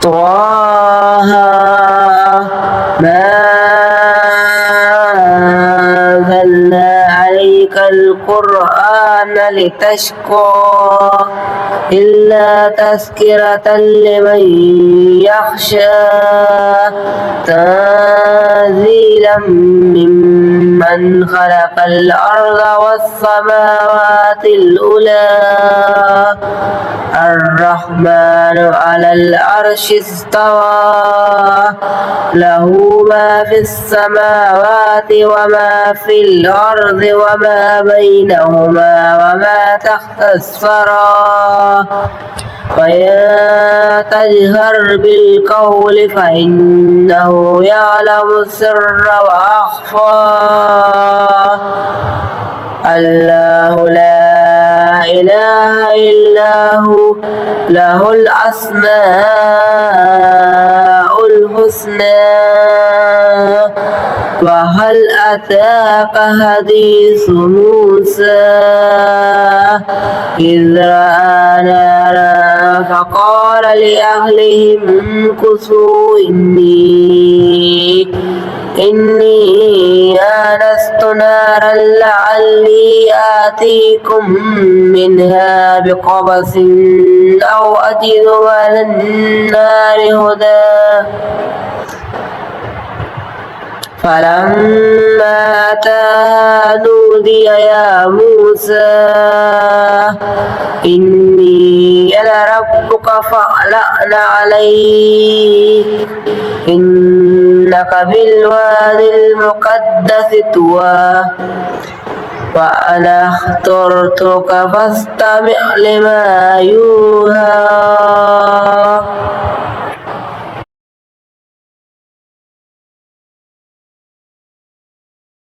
طه ما أنزلنا عليك القرآن لتشقى إلا تذكرة لمن يخشى تنزيلا ممن خلق الأرض والسماوات الأولى الرحمن على العرش استوى له ما في السماوات وما في الأرض وما بينهما وما تحت الثرى وإن تجهر بالقول فإنه يعلم السر وأخفى الله لا إله إلا هو له الأسماء الحسنى وهل أتاك حديث موسى إذ رأى نارا فقال لأهلهم امكثوا إني آنست نارا لعلي آتيكم منها بقبس أو أجد على النار هدى فلما أتاها نودي يا موسى إني أنا ربك فاخلع عليك إنك بالوادي المقدس طوى وأنا اخترتك فاستمع لما يوحى